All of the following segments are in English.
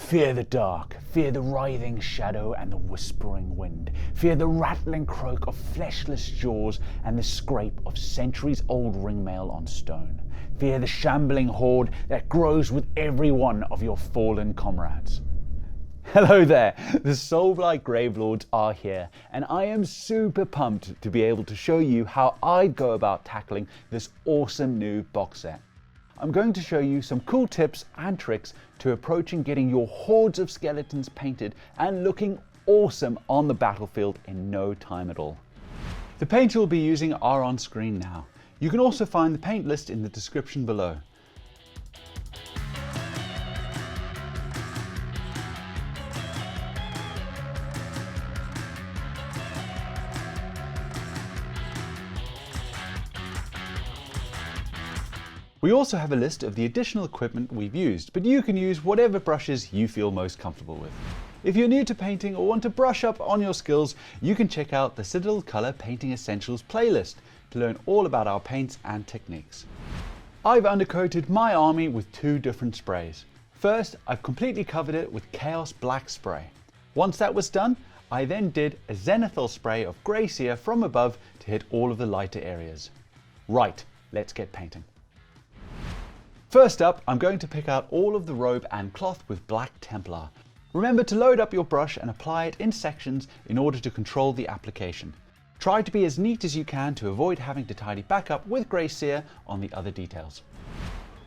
Fear the dark, fear the writhing shadow and the whispering wind. Fear the rattling croak of fleshless jaws and the scrape of centuries-old ringmail on stone. Fear the shambling horde that grows with every one of your fallen comrades. Hello there, the Soulblight Gravelords are here, and I am super pumped to be able to show you how I go about tackling this awesome new box set. I'm going to show you some cool tips and tricks to approaching getting your hordes of skeletons painted and looking awesome on the battlefield in no time at all. The paints you'll be using are on screen now. You can also find the paint list in the description below. We also have a list of the additional equipment we've used, but you can use whatever brushes you feel most comfortable with. If you're new to painting or want to brush up on your skills, you can check out the Citadel Color Painting Essentials playlist to learn all about our paints and techniques. I've undercoated my army with 2 different sprays. First, I've completely covered it with Chaos Black spray. Once that was done, I then did a Zenithal spray of Grey Seer from above to hit all of the lighter areas. Right, let's get painting. First up, I'm going to pick out all of the robe and cloth with Black Templar. Remember to load up your brush and apply it in sections in order to control the application. Try to be as neat as you can to avoid having to tidy back up with Grey Seer on the other details.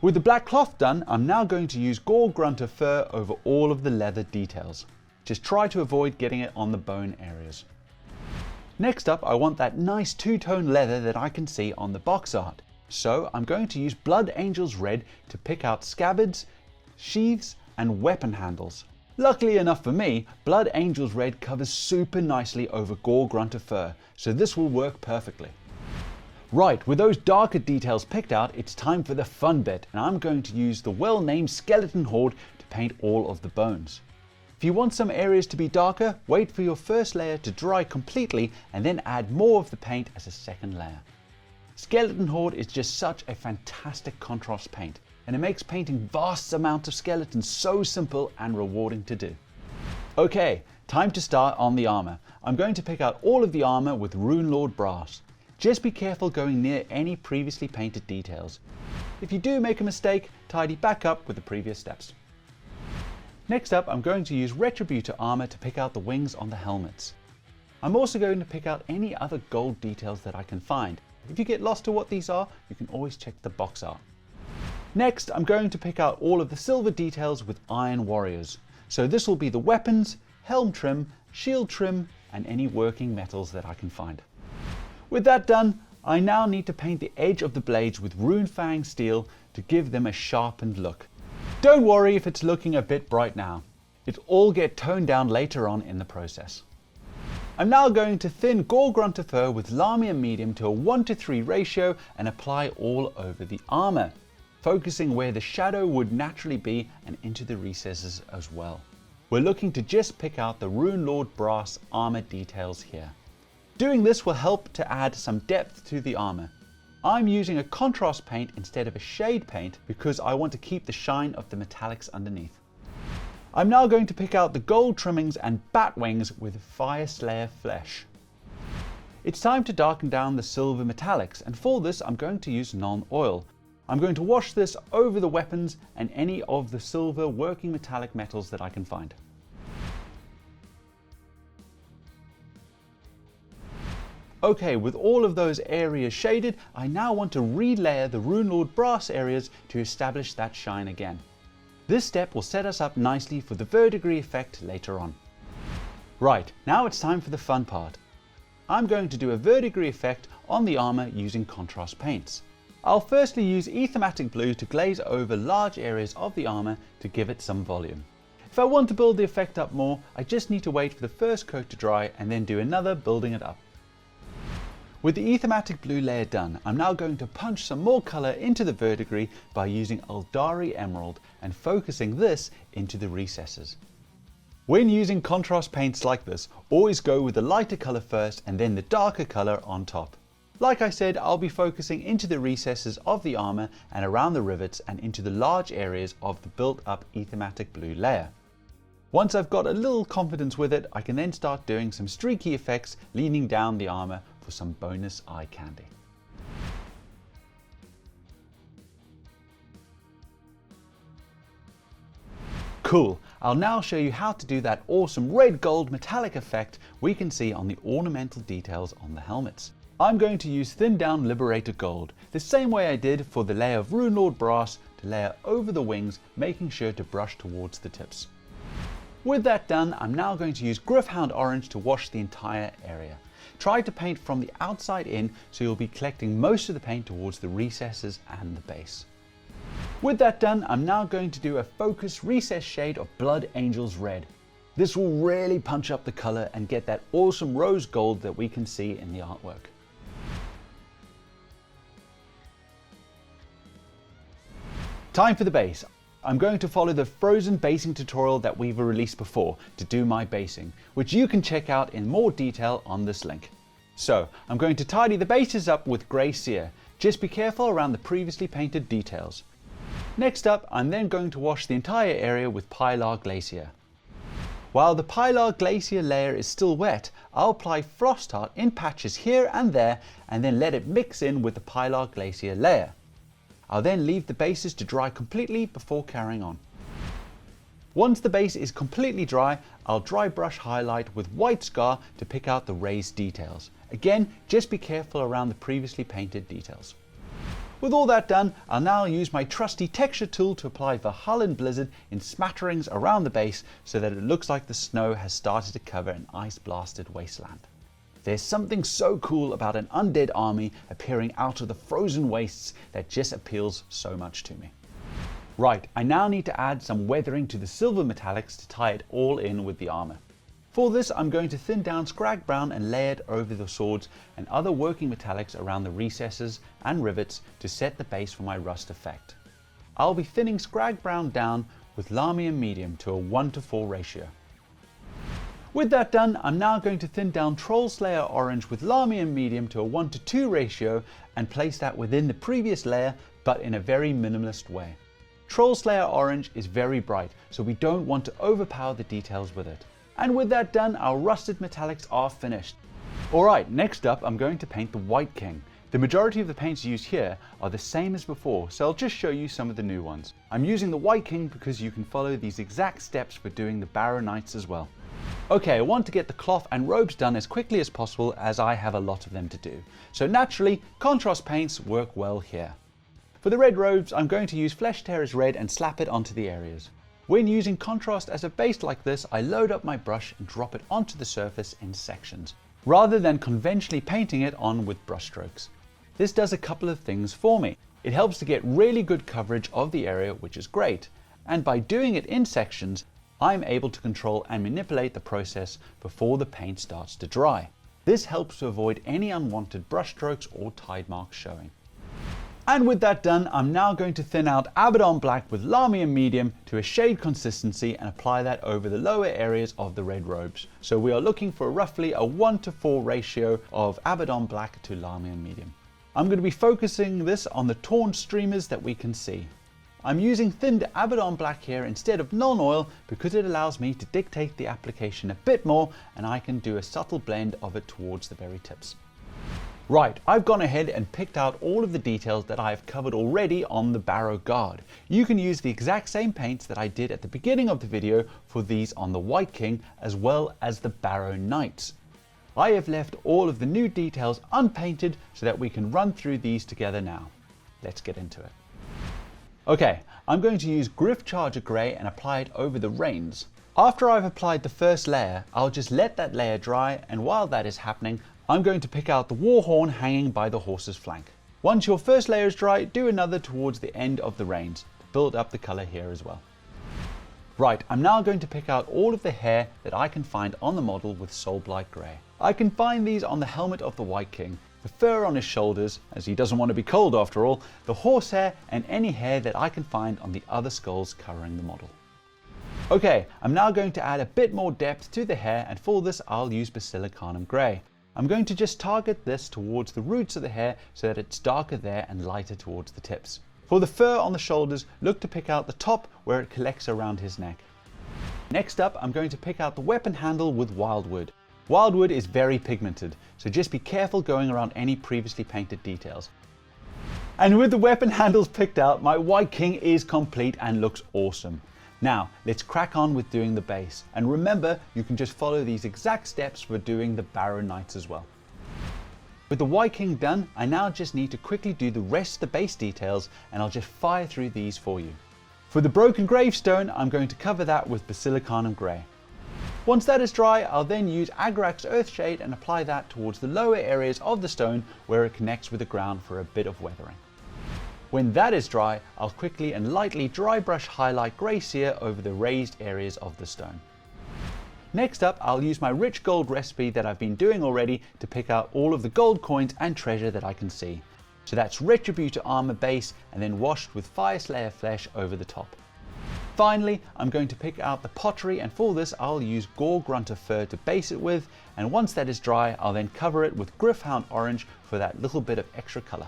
With the black cloth done, I'm now going to use Gore Grunter fur over all of the leather details. Just try to avoid getting it on the bone areas. Next up, I want that nice 2-tone leather that I can see on the box art. So I'm going to use Blood Angels Red to pick out scabbards, sheaths and weapon handles. Luckily enough for me, Blood Angels Red covers super nicely over Gore Grunter fur, so this will work perfectly. Right, with those darker details picked out, it's time for the fun bit, and I'm going to use the well-named Skeleton Horde to paint all of the bones. If you want some areas to be darker, wait for your first layer to dry completely and then add more of the paint as a second layer. Skeleton Horde is just such a fantastic contrast paint, and it makes painting vast amounts of skeletons so simple and rewarding to do. Okay, time to start on the armor. I'm going to pick out all of the armor with Runelord Brass. Just be careful going near any previously painted details. If you do make a mistake, tidy back up with the previous steps. Next up, I'm going to use Retributor armor to pick out the wings on the helmets. I'm also going to pick out any other gold details that I can find. If you get lost to what these are, you can always check the box art. Next, I'm going to pick out all of the silver details with Iron Warriors. So this will be the weapons, helm trim, shield trim, and any working metals that I can find. With that done, I now need to paint the edge of the blades with Runefang steel to give them a sharpened look. Don't worry if it's looking a bit bright now. It'll all get toned down later on in the process. I'm now going to thin Gore Grunter fur with Lamia Medium to a 1:3 ratio and apply all over the armor, focusing where the shadow would naturally be and into the recesses as well. We're looking to just pick out the Runelord Brass armor details here. Doing this will help to add some depth to the armor. I'm using a contrast paint instead of a shade paint because I want to keep the shine of the metallics underneath. I'm now going to pick out the gold trimmings and bat wings with Fyreslayer Flesh. It's time to darken down the silver metallics, and for this I'm going to use non-oil. I'm going to wash this over the weapons and any of the silver working metallic metals that I can find. Okay, with all of those areas shaded, I now want to relayer the Runelord Brass areas to establish that shine again. This step will set us up nicely for the verdigris effect later on. Right, now it's time for the fun part. I'm going to do a verdigris effect on the armor using contrast paints. I'll firstly use Aethematic Blue to glaze over large areas of the armor to give it some volume. If I want to build the effect up more, I just need to wait for the first coat to dry and then do another building it up. With the Aethematic Blue layer done, I'm now going to punch some more colour into the verdigris by using Aeldari Emerald and focusing this into the recesses. When using contrast paints like this, always go with the lighter colour first and then the darker colour on top. Like I said, I'll be focusing into the recesses of the armour and around the rivets and into the large areas of the built up Aethematic Blue layer. Once I've got a little confidence with it, I can then start doing some streaky effects leaning down the armor for some bonus eye candy. Cool, I'll now show you how to do that awesome red gold metallic effect we can see on the ornamental details on the helmets. I'm going to use thinned down Liberator Gold, the same way I did for the layer of Runelord Brass to layer over the wings, making sure to brush towards the tips. With that done, I'm now going to use Gryph-hound Orange to wash the entire area. Try to paint from the outside in so you'll be collecting most of the paint towards the recesses and the base. With that done, I'm now going to do a focus recess shade of Blood Angels Red. This will really punch up the color and get that awesome rose gold that we can see in the artwork. Time for the base. I'm going to follow the frozen basing tutorial that we've released before to do my basing, which you can check out in more detail on this link. So I'm going to tidy the bases up with Grey Sear. Just be careful around the previously painted details. Next up, I'm then going to wash the entire area with Pilar Glacier. While the Pilar Glacier layer is still wet, I'll apply Frost Heart in patches here and there and then let it mix in with the Pilar Glacier layer. I'll then leave the bases to dry completely before carrying on. Once the base is completely dry, I'll dry brush highlight with White Scar to pick out the raised details. Again, just be careful around the previously painted details. With all that done, I'll now use my trusty texture tool to apply Valhallan Blizzard in smatterings around the base so that it looks like the snow has started to cover an ice-blasted wasteland. There's something so cool about an undead army appearing out of the frozen wastes that just appeals so much to me. Right, I now need to add some weathering to the silver metallics to tie it all in with the armor. For this, I'm going to thin down Scrag Brown and lay it over the swords and other working metallics around the recesses and rivets to set the base for my rust effect. I'll be thinning Scrag Brown down with Lahmian Medium to a 1:4 ratio. With that done, I'm now going to thin down Trollslayer Orange with Lahmian Medium to a 1:2 ratio and place that within the previous layer, but in a very minimalist way. Trollslayer Orange is very bright, so we don't want to overpower the details with it. And with that done, our rusted metallics are finished. Alright, next up I'm going to paint the White King. The majority of the paints used here are the same as before, so I'll just show you some of the new ones. I'm using the White King because you can follow these exact steps for doing the Barrow Knights as well. Okay, I want to get the cloth and robes done as quickly as possible as I have a lot of them to do. So naturally, contrast paints work well here. For the red robes, I'm going to use Flesh Tearers Red and slap it onto the areas. When using contrast as a base like this, I load up my brush and drop it onto the surface in sections, rather than conventionally painting it on with brush strokes. This does a couple of things for me. It helps to get really good coverage of the area, which is great. And by doing it in sections, I'm able to control and manipulate the process before the paint starts to dry. This helps to avoid any unwanted brush strokes or tide marks showing. And with that done, I'm now going to thin out Abaddon Black with Lahmian Medium to a shade consistency and apply that over the lower areas of the red robes. So we are looking for roughly a 1:4 ratio of Abaddon Black to Lahmian Medium. I'm going to be focusing this on the torn streamers that we can see. I'm using thinned Abaddon Black here instead of non-oil because it allows me to dictate the application a bit more and I can do a subtle blend of it towards the very tips. Right, I've gone ahead and picked out all of the details that I've covered already on the Barrow Guard. You can use the exact same paints that I did at the beginning of the video for these on the White King as well as the Barrow Knights. I have left all of the new details unpainted so that we can run through these together now. Let's get into it. Okay, I'm going to use Gryph-charger Grey and apply it over the reins. After I've applied the first layer, I'll just let that layer dry, and while that is happening, I'm going to pick out the war horn hanging by the horse's flank. Once your first layer is dry, do another towards the end of the reins to build up the color here as well. Right, I'm now going to pick out all of the hair that I can find on the model with Soulblight Grey. I can find these on the helmet of the White King, the fur on his shoulders, as he doesn't want to be cold after all, the horsehair, and any hair that I can find on the other skulls covering the model. Okay, I'm now going to add a bit more depth to the hair, and for this I'll use Basilicanum Grey. I'm going to just target this towards the roots of the hair so that it's darker there and lighter towards the tips. For the fur on the shoulders, look to pick out the top where it collects around his neck. Next up, I'm going to pick out the weapon handle with Wildwood. Wildwood is very pigmented, so just be careful going around any previously painted details. And with the weapon handles picked out, my White King is complete and looks awesome. Now, let's crack on with doing the base. And remember, you can just follow these exact steps for doing the Barrow Knights as well. With the White King done, I now just need to quickly do the rest of the base details, and I'll just fire through these for you. For the Broken Gravestone, I'm going to cover that with Basilicanum Grey. Once that is dry, I'll then use Agrax Earthshade and apply that towards the lower areas of the stone where it connects with the ground for a bit of weathering. When that is dry, I'll quickly and lightly dry brush highlight Grey Seer over the raised areas of the stone. Next up, I'll use my rich gold recipe that I've been doing already to pick out all of the gold coins and treasure that I can see. So that's Retributor armor base and then washed with Fyreslayer flesh over the top. Finally, I'm going to pick out the pottery, and for this I'll use Gore-grunta fur to base it with, and once that is dry, I'll then cover it with Gryph-hound orange for that little bit of extra color.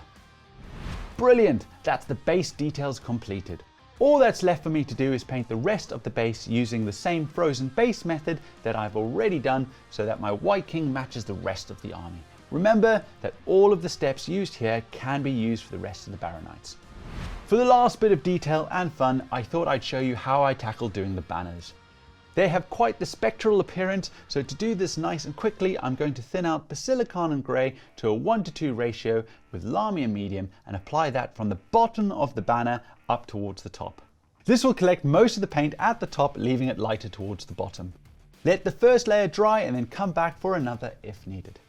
Brilliant! That's the base details completed. All that's left for me to do is paint the rest of the base using the same frozen base method that I've already done so that my White King matches the rest of the army. Remember that all of the steps used here can be used for the rest of the Barrow Knights. For the last bit of detail and fun, I thought I'd show you how I tackled doing the banners. They have quite the spectral appearance, so to do this nice and quickly, I'm going to thin out Basilicanum Grey to a 1:2 ratio with Lahmian Medium and apply that from the bottom of the banner up towards the top. This will collect most of the paint at the top, leaving it lighter towards the bottom. Let the first layer dry and then come back for another if needed.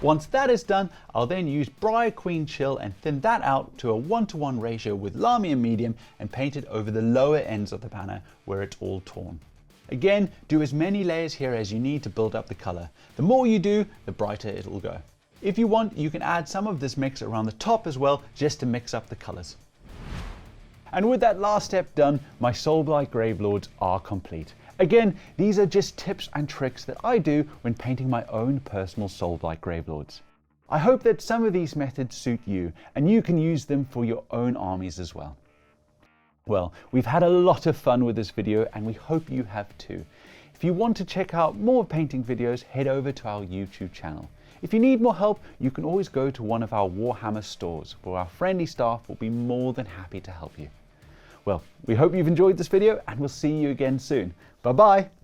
Once that is done, I'll then use Briar Queen Chill and thin that out to a 1:1 ratio with Lahmian Medium and paint it over the lower ends of the banner where it's all torn. Again, do as many layers here as you need to build up the color. The more you do, the brighter it'll go. If you want, you can add some of this mix around the top as well, just to mix up the colors. And with that last step done, my Soulblight Gravelords are complete. Again, these are just tips and tricks that I do when painting my own personal Soulblight Gravelords. I hope that some of these methods suit you, and you can use them for your own armies as well. Well, we've had a lot of fun with this video and we hope you have too. If you want to check out more painting videos, head over to our YouTube channel. If you need more help, you can always go to one of our Warhammer stores where our friendly staff will be more than happy to help you. Well, we hope you've enjoyed this video and we'll see you again soon. Bye bye!